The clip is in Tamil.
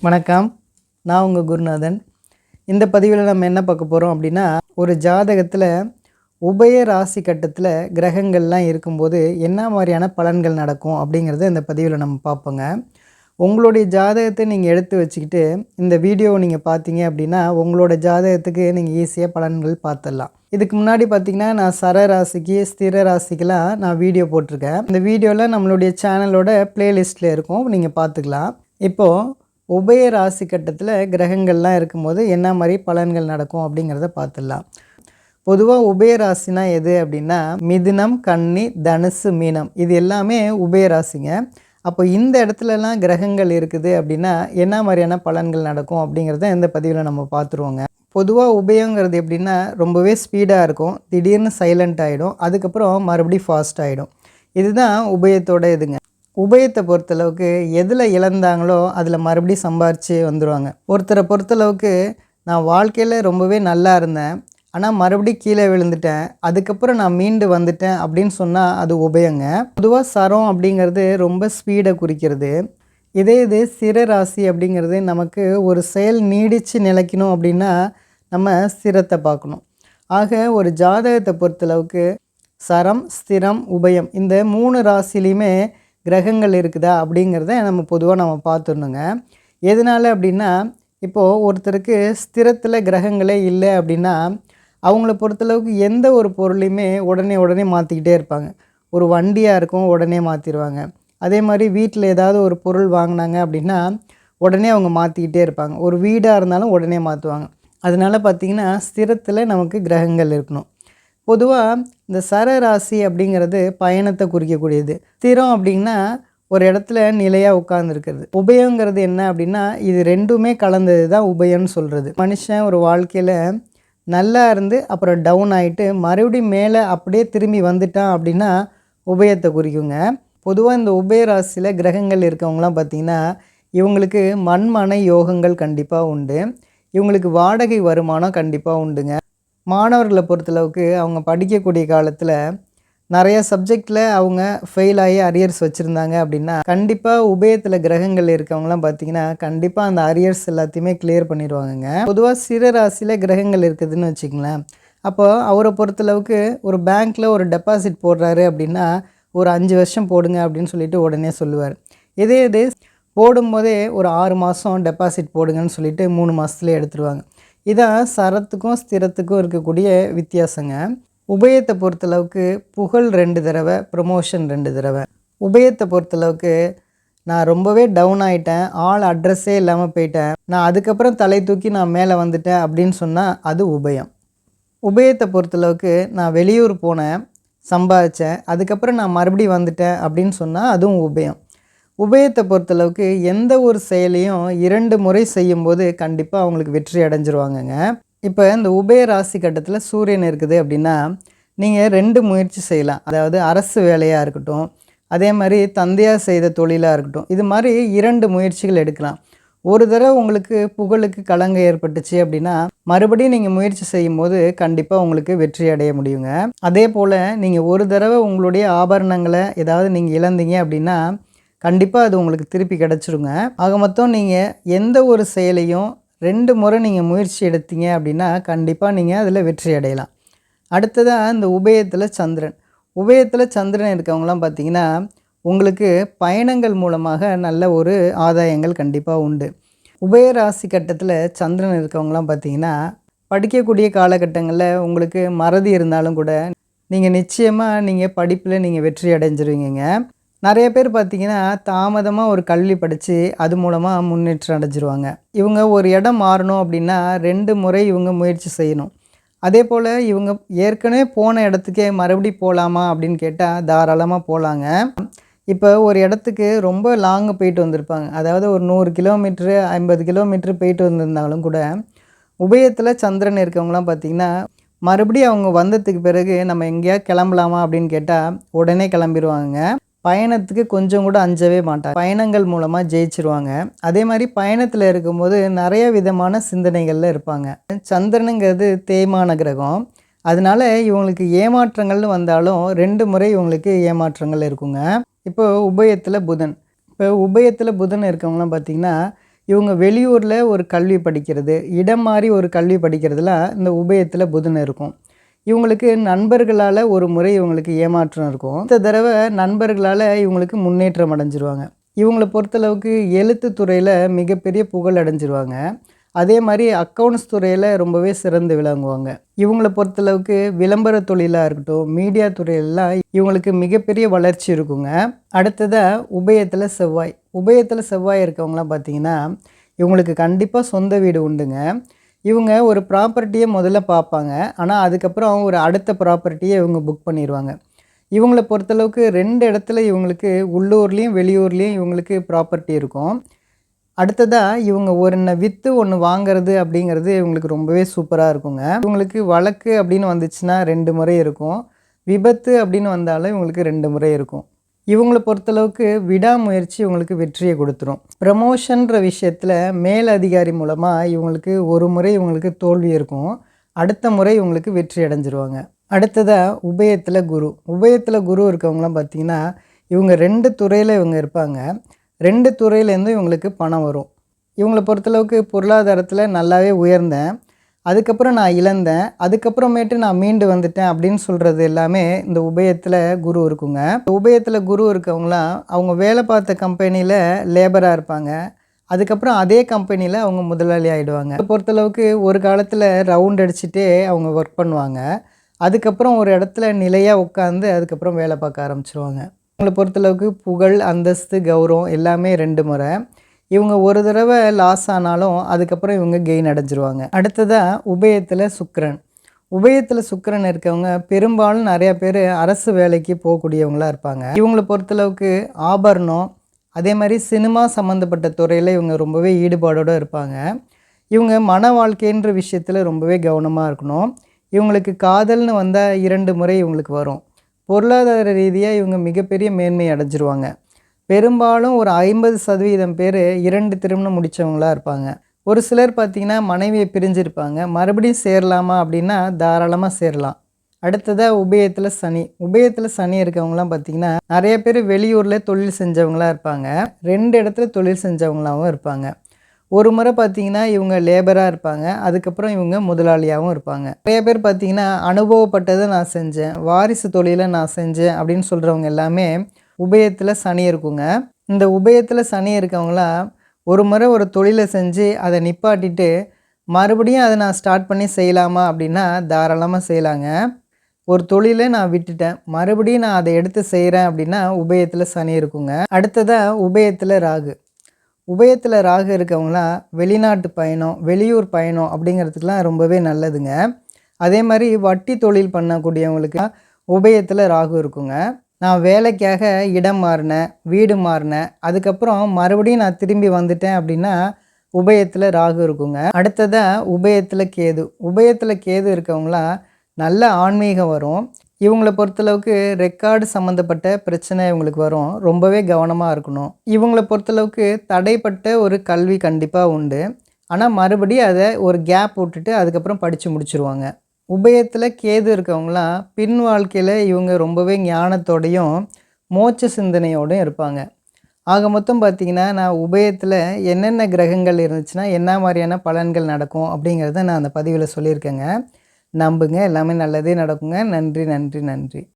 வணக்கம். நான் உங்கள் குருநாதன். இந்த பதிவில் நம்ம என்ன பார்க்க போகிறோம் அப்படின்னா, ஒரு ஜாதகத்தில் உபய ராசி கட்டத்தில் கிரகங்கள்லாம் இருக்கும்போது என்ன மாதிரியான பலன்கள் நடக்கும் அப்படிங்கிறத இந்த பதிவில் நம்ம பார்ப்போங்க. உங்களுடைய ஜாதகத்தை நீங்கள் எடுத்து வச்சுக்கிட்டு இந்த வீடியோவை நீங்கள் பார்த்தீங்க அப்படின்னா, உங்களோட ஜாதகத்துக்கு நீங்கள் ஈஸியாக பலன்கள் பார்த்துடலாம். இதுக்கு முன்னாடி பார்த்திங்கன்னா நான் சர ராசிக்கு ஸ்திர ராசிக்கெலாம் நான் வீடியோ போட்டிருக்கேன். இந்த வீடியோவில் நம்மளுடைய சேனலோட ப்ளேலிஸ்ட்டில் இருக்கும், நீங்கள் பார்த்துக்கலாம். இப்போது உபய ராசி கட்டத்தில் கிரகங்கள்லாம் இருக்கும்போது என்ன மாதிரி பலன்கள் நடக்கும் அப்படிங்கிறத பார்த்துடலாம். பொதுவாக உபய ராசினா எது அப்படின்னா மிதுனம், கன்னி, தனுசு, மீனம் இது எல்லாமே உபய ராசிங்க. அப்போ இந்த இடத்துலலாம் கிரகங்கள் இருக்குது அப்படின்னா என்ன மாதிரியான பலன்கள் நடக்கும் அப்படிங்கிறத இந்த பதிவில் நம்ம பார்த்துருவோங்க. பொதுவாக உபயங்கிறது எப்படின்னா ரொம்பவே ஸ்பீடாக இருக்கும், திடீர்னு சைலண்ட் ஆகிடும், அதுக்கப்புறம் மறுபடியும் ஃபாஸ்ட் ஆகிடும். இதுதான் உபயத்தோட இதுங்க. உபயத்தை பொறுத்தளவுக்கு எதில் இழந்தாங்களோ அதில் மறுபடியும் சம்பாரித்து வந்துடுவாங்க. ஒருத்தரை பொறுத்தளவுக்கு நான் வாழ்க்கையில் ரொம்பவே நல்லா இருந்தேன், ஆனால் மறுபடியும் கீழே விழுந்துட்டேன், அதுக்கப்புறம் நான் மீண்டு வந்துட்டேன் அப்படின்னு சொன்னால் அது உபயங்க. பொதுவாக சரம் அப்படிங்கிறது ரொம்ப ஸ்பீடை குறிக்கிறது. இது சிர ராசி அப்படிங்கிறது நமக்கு ஒரு செயல் நீடித்து நிலைக்கணும் அப்படின்னா நம்ம ஸ்திரத்தை பார்க்கணும். ஆக ஒரு ஜாதகத்தை பொறுத்தளவுக்கு சரம், ஸ்திரம், உபயம் இந்த 3 ராசிலையுமே கிரகங்கள் இருக்குதா அப்படிங்கிறத நம்ம பொதுவாக பார்த்துடணுங்க. எதனால் அப்படின்னா இப்போது ஒருத்தருக்கு ஸ்திரத்தில் கிரகங்களே இல்லை அப்படின்னா அவங்கள பொறுத்தளவுக்கு எந்த ஒரு பொருளையுமே உடனே மாற்றிக்கிட்டே இருப்பாங்க. ஒரு வண்டியாக இருக்கும், உடனே மாற்றிடுவாங்க. அதே மாதிரி வீட்டில் ஏதாவது ஒரு பொருள் வாங்கினாங்க அப்படின்னா உடனே அவங்க மாற்றிக்கிட்டே இருப்பாங்க. ஒரு வீடாக இருந்தாலும் உடனே மாற்றுவாங்க. அதனால் பார்த்திங்கன்னா ஸ்திரத்தில் நமக்கு கிரகங்கள் இருக்கணும். பொதுவாக இந்த சர ராசி அப்படிங்கிறது பயணத்தை குறிக்கக்கூடியது. ஸ்திரம் அப்படின்னா ஒரு இடத்துல நிலையாக உட்கார்ந்துருக்கிறது. உபயங்கிறது என்ன அப்படின்னா இது ரெண்டுமே கலந்தது தான் உபயம்னு சொல்கிறது. மனுஷன் ஒரு வாழ்க்கையில் நல்லா இருந்து அப்புறம் டவுன் ஆகிட்டு மறுபடியும் மேலே அப்படியே திரும்பி வந்துட்டான் அப்படின்னா உபயத்தை குறிக்குங்க. பொதுவாக இந்த உபய ராசியில் கிரகங்கள் இருக்கவங்களாம் பார்த்திங்கன்னா இவங்களுக்கு மண்மனை யோகங்கள் கண்டிப்பாக உண்டு, இவங்களுக்கு வாடகை வருமானம் கண்டிப்பாக உண்டுங்க. மாணவர்களை பொறுத்தளவுக்கு அவங்க படிக்கக்கூடிய காலத்தில் நிறைய சப்ஜெக்டில் அவங்க ஃபெயில் ஆகி அரியர்ஸ் வச்சுருந்தாங்க அப்படின்னா கண்டிப்பாக உபயத்தில் கிரகங்கள் இருக்கவங்களாம் பார்த்திங்கன்னா கண்டிப்பாக அந்த அரியர்ஸ் எல்லாத்தையுமே கிளியர் பண்ணிடுவாங்கங்க. பொதுவாக சிற ராசியில் கிரகங்கள் இருக்குதுன்னு வச்சுங்களேன். அப்போது அவரை பொறுத்தளவுக்கு ஒரு பேங்க்கில் ஒரு டெபாசிட் போடுறாரு அப்படின்னா ஒரு 5 வருஷம் போடுங்க அப்படின்னு சொல்லிட்டு உடனே சொல்லுவார். இது போடும்போதே ஒரு 6 மாதம் டெபாசிட் போடுங்கன்னு சொல்லிட்டு 3 மாதத்துலேயே எடுத்துருவாங்க. இதான் சரத்துக்கும் ஸ்திரத்துக்கும் இருக்கக்கூடிய வித்தியாசங்க. உபயத்தை பொறுத்தளவுக்கு புகழ் 2 தடவை, ப்ரமோஷன் 2 தடவை. உபயத்தை பொறுத்தளவுக்கு நான் ரொம்பவே டவுன் ஆகிட்டேன், ஆள் அட்ரஸே இல்லாமல் போயிட்டேன், நான் அதுக்கப்புறம் தலை தூக்கி நான் மேலே வந்துட்டேன் அப்படின்னு சொன்னால் அது உபயம். உபயத்தை பொறுத்தளவுக்கு நான் வெளியூர் போனேன், சம்பாதிச்சேன், அதுக்கப்புறம் நான் மறுபடியும் வந்துட்டேன் அப்படின்னு சொன்னால் அதுவும் உபயம். உபயத்தை பொறுத்தளவுக்கு எந்த ஒரு செயலையும் 2 முறை செய்யும்போது கண்டிப்பாக அவங்களுக்கு வெற்றி அடைஞ்சிருவாங்கங்க. இப்போ இந்த உபய ராசி கட்டத்தில் சூரியன் இருக்குது அப்படின்னா நீங்கள் 2 முயற்சி செய்யலாம். அதாவது அரசு வேலையாக இருக்கட்டும், அதே மாதிரி தந்தையாக செய்த தொழிலாக இருக்கட்டும், இது மாதிரி 2 முயற்சிகள் எடுக்கலாம். ஒரு தடவை உங்களுக்கு புகழுக்கு களங்கம் ஏற்பட்டுச்சு அப்படின்னா மறுபடியும் நீங்கள் முயற்சி செய்யும்போது கண்டிப்பாக உங்களுக்கு வெற்றி அடைய முடியுங்க. அதே போல் நீங்கள் ஒரு தடவை உங்களுடைய ஆபரணங்களை ஏதாவது நீங்கள் இழந்தீங்க அப்படின்னா கண்டிப்பாக அது உங்களுக்கு திருப்பி கிடச்சிருங்க. ஆக மொத்தம் நீங்கள் எந்த ஒரு செயலையும் 2 முறை நீங்கள் முயற்சி எடுத்தீங்க அப்படின்னா கண்டிப்பாக நீங்கள் அதில் வெற்றி அடையலாம். அடுத்ததாக இந்த உபயத்தில் சந்திரன். உபயத்தில் சந்திரன் இருக்கவங்களாம் பார்த்திங்கன்னா உங்களுக்கு பயணங்கள் மூலமாக நல்ல ஒரு ஆதாயங்கள் கண்டிப்பாக உண்டு. உபய ராசி கட்டத்தில் சந்திரன் இருக்கவங்களாம் பார்த்திங்கன்னா படிக்கக்கூடிய காலகட்டங்களில் உங்களுக்கு மறதி இருந்தாலும் கூட நீங்கள் நிச்சயமாக படிப்பில் நீங்கள் வெற்றி அடைஞ்சிருவீங்க. நிறைய பேர் பார்த்திங்கன்னா தாமதமாக ஒரு கல்வி படித்து அது மூலமாக முன்னேற்றம் அடைஞ்சிருவாங்க. இவங்க ஒரு இடம் மாறணும் அப்படின்னா 2 முறை இவங்க முயற்சி செய்யணும். அதே போல் இவங்க ஏற்கனவே போன இடத்துக்கே மறுபடியும் போகலாமா அப்படின்னு கேட்டால் தாராளமாக போகலாங்க. இப்போ ஒரு இடத்துக்கு ரொம்ப லாங்கு போயிட்டு வந்திருப்பாங்க, அதாவது ஒரு 100 கிலோமீட்ரு 50 கிலோமீட்ரு போயிட்டு வந்திருந்தாலும் கூட உபயத்தில் சந்திரன் இருக்கவங்களாம் பார்த்திங்கன்னா மறுபடியும் அவங்க வந்ததுக்கு பிறகு நம்ம எங்கேயா கிளம்பலாமா அப்படின்னு கேட்டால் உடனே கிளம்பிடுவாங்க. பயணத்துக்கு கொஞ்சம் கூட அஞ்சவே மாட்டாங்க. பயணங்கள் மூலமாக ஜெயிச்சிருவாங்க. அதே மாதிரி பயணத்தில் இருக்கும்போது நிறைய விதமான சிந்தனைகளில் இருப்பாங்க. சந்திரனுங்கிறது தேய்மான கிரகம், அதனால இவங்களுக்கு ஏமாற்றங்கள்னு வந்தாலும் 2 முறை இவங்களுக்கு ஏமாற்றங்கள் இருக்குங்க. இப்போ உபயத்தில் புதன். இப்போ உபயத்தில் புதன் இருக்கவங்களாம் பார்த்திங்கன்னா இவங்க வெளியூரில் ஒரு கல்வி படிக்கிறது, இடம் மாறி ஒரு கல்வி படிக்கிறதுலாம் இந்த உபயத்தில் புதன் இருக்கும். இவங்களுக்கு நண்பர்களால் ஒரு முறை இவங்களுக்கு ஏமாற்றம் இருக்கும். இந்த தடவை நண்பர்களால் இவங்களுக்கு முன்னேற்றம் அடைஞ்சிருவாங்க. இவங்கள பொறுத்தளவுக்கு எழுத்து துறையில் மிகப்பெரிய புகழ் அடைஞ்சிருவாங்க. அதே மாதிரி அக்கௌண்ட்ஸ் துறையில் ரொம்பவே சிறந்து விளங்குவாங்க. இவங்கள பொறுத்தளவுக்கு விளம்பர தொழிலாக இருக்கட்டும், மீடியா துறையிலலாம் இவங்களுக்கு மிகப்பெரிய வளர்ச்சி இருக்குங்க. அடுத்ததாக உபயத்தில் செவ்வாய். உபயத்தில் செவ்வாய் இருக்கவங்களாம் பார்த்திங்கன்னா இவங்களுக்கு கண்டிப்பாக சொந்த வீடு உண்டுங்க. இவங்க ஒரு ப்ராப்பர்ட்டியை முதல்ல பார்ப்பாங்க. ஆனால் அதுக்கப்புறம் ஒரு அடுத்த ப்ராப்பர்ட்டியை இவங்க புக் பண்ணிடுவாங்க. இவங்கள பொறுத்தளவுக்கு 2 இடத்துல இவங்களுக்கு உள்ளூர்லேயும் வெளியூர்லேயும் இவங்களுக்கு ப்ராப்பர்ட்டி இருக்கும். அடுத்ததாக இவங்க ஒன்று விற்று ஒன்று வாங்கிறது அப்படிங்கிறது இவங்களுக்கு ரொம்பவே சூப்பராக இருக்குங்க. இவங்களுக்கு வழக்கு அப்படின்னு வந்துச்சுன்னா 2 முறை இருக்கும். விபத்து அப்படின்னு வந்தாலும் இவங்களுக்கு 2 முறை இருக்கும். இவங்கள பொறுத்தளவுக்கு விடாமுயற்சி இவங்களுக்கு வெற்றியை கொடுத்துரும். ப்ரமோஷன்ற விஷயத்தில் மேல் அதிகாரி மூலமாக இவங்களுக்கு ஒரு முறை இவங்களுக்கு தோல்வி இருக்கும். அடுத்த முறை இவங்களுக்கு வெற்றி அடைஞ்சிருவாங்க. அடுத்ததாக உபயத்தில் குரு. உபயத்தில் குரு இருக்கவங்களாம் பார்த்திங்கன்னா இவங்க 2 துறையில் இவங்க இருப்பாங்க. 2 துறையிலேருந்து இவங்களுக்கு பணம் வரும். இவங்கள பொறுத்தளவுக்கு பொருளாதாரத்தில் நல்லாவே உயர்ந்தேன், அதுக்கப்புறம் நான் இழந்தேன், அதுக்கப்புறமேட்டு நான் மீண்டு வந்துட்டேன் அப்படின்னு சொல்கிறது எல்லாமே இந்த உபயத்தில் குரு இருக்குங்க. உபயத்தில் குரு இருக்கவங்களாம் அவங்க வேலை பார்த்த கம்பெனியில் லேபராக இருப்பாங்க. அதுக்கப்புறம் அதே கம்பெனியில் அவங்க முதலாளி ஆகிடுவாங்க. பொறுத்தளவுக்கு ஒரு காலத்தில் ரவுண்ட் அடிச்சுட்டே அவங்க ஒர்க் பண்ணுவாங்க. அதுக்கப்புறம் ஒரு இடத்துல நிலையாக உட்காந்து அதுக்கப்புறம் வேலை பார்க்க ஆரம்பிச்சிருவாங்க. இவங்களை பொறுத்தளவுக்கு புகழ், அந்தஸ்து, கௌரவம் எல்லாமே 2 முறை. இவங்க ஒரு தடவை லாஸ் ஆனாலும் அதுக்கப்புறம் இவங்க கெயின் அடைஞ்சிருவாங்க. அடுத்ததாக உபயத்தில் சுக்கிரன். உபயத்தில் சுக்கிரன் இருக்கவங்க பெரும்பாலும் நிறையா பேர் அரசு வேலைக்கு போகக்கூடியவங்களாக இருப்பாங்க. இவங்களை பொறுத்தளவுக்கு ஆபரணம், அதே மாதிரி சினிமா சம்மந்தப்பட்ட துறையில் இவங்க ரொம்பவே ஈடுபாடோடு இருப்பாங்க. இவங்க மன வாழ்க்கைன்ற விஷயத்தில் ரொம்பவே கவனமாக இருக்கணும். இவங்களுக்கு காதல்னு வந்தால் 2 முறை இவங்களுக்கு வரும். பொருளாதார ரீதியாக இவங்க மிகப்பெரிய மேன்மை அடைஞ்சிருவாங்க. பெரும்பாலும் ஒரு 50% பேர் 2 திருமணம் முடித்தவங்களாக இருப்பாங்க. ஒரு சிலர் பார்த்திங்கன்னா மனைவியை பிரிஞ்சிருப்பாங்க. மறுபடியும் சேரலாமா அப்படின்னா தாராளமாக சேரலாம். அடுத்ததாக உபயத்தில் சனி. உபயத்தில் சனி இருக்கவங்களாம் பார்த்திங்கன்னா நிறைய பேர் வெளியூரில் தொழில் செஞ்சவங்களாக இருப்பாங்க. 2 இடத்துல தொழில் செஞ்சவங்களாகவும் இருப்பாங்க. ஒரு முறை பார்த்திங்கன்னா இவங்க லேபராக இருப்பாங்க. அதுக்கப்புறம் இவங்க முதலாளியாகவும் இருப்பாங்க. நிறைய பேர் பார்த்திங்கன்னா அனுபவப்பட்டதை நான் செஞ்சேன், வாரிசு தொழிலை நான் செஞ்சேன் அப்படின்னு சொல்கிறவங்க எல்லாமே உபயத்தில் சனி இருக்குங்க. இந்த உபயத்தில் சனி இருக்கவங்களாம் ஒரு முறை ஒரு தொழிலை செஞ்சு அதை நிப்பாட்டிட்டு மறுபடியும் அதை நான் ஸ்டார்ட் பண்ணி செய்யலாமா அப்படின்னா தாராளமாக செய்யலாங்க. ஒரு தொழிலை நான் விட்டுட்டேன், மறுபடியும் நான் அதை எடுத்து செய்கிறேன் அப்படின்னா உபயத்தில் சனி இருக்குங்க. அடுத்ததாக உபயத்தில் ராகு. உபயத்தில் ராகு இருக்கவங்களாம் வெளிநாட்டு பயணம், வெளியூர் பயணம் அப்படிங்கிறதுக்கெலாம் ரொம்பவே நல்லதுங்க. அதே மாதிரி வட்டி தொழில் பண்ணக்கூடியவங்களுக்கு உபயத்தில் ராகு இருக்குங்க. நான் வேலைக்காக இடம் மாறினேன், வீடு மாறினேன், அதுக்கப்புறம் மறுபடியும் நான் திரும்பி வந்துட்டேன் அப்படின்னா உபயத்தில் ராகு இருக்குங்க. அடுத்ததாக உபயத்தில் கேது. உபயத்தில் கேது இருக்கவங்களாம் நல்ல ஆன்மீகம் வரும். இவங்கள பொறுத்தளவுக்கு ரெக்கார்டு சம்மந்தப்பட்ட பிரச்சனை இவங்களுக்கு வரும். ரொம்பவே கவனமாக இருக்கணும். இவங்கள பொறுத்தளவுக்கு தடைப்பட்ட ஒரு கல்வி கண்டிப்பாக உண்டு. ஆனால் மறுபடியும் அதை ஒரு கேப் விட்டுட்டு அதுக்கப்புறம் படித்து முடிச்சுருவாங்க. உபயத்தில் கேது இருக்கவங்களாம் பின் வாழ்க்கையில் இவங்க ரொம்பவே ஞானத்தோடையும் மோட்ச சிந்தனையோடையும் இருப்பாங்க. ஆக மொத்தம் பார்த்திங்கன்னா நான் உபயத்தில் என்னென்ன கிரகங்கள் இருந்துச்சுன்னா என்ன மாதிரியான பலன்கள் நடக்கும் அப்படிங்கிறத நான் அந்த பதிவில் சொல்லியிருக்கேங்க. நம்புங்க, எல்லாமே நல்லதே நடக்குங்க. நன்றி, நன்றி, நன்றி.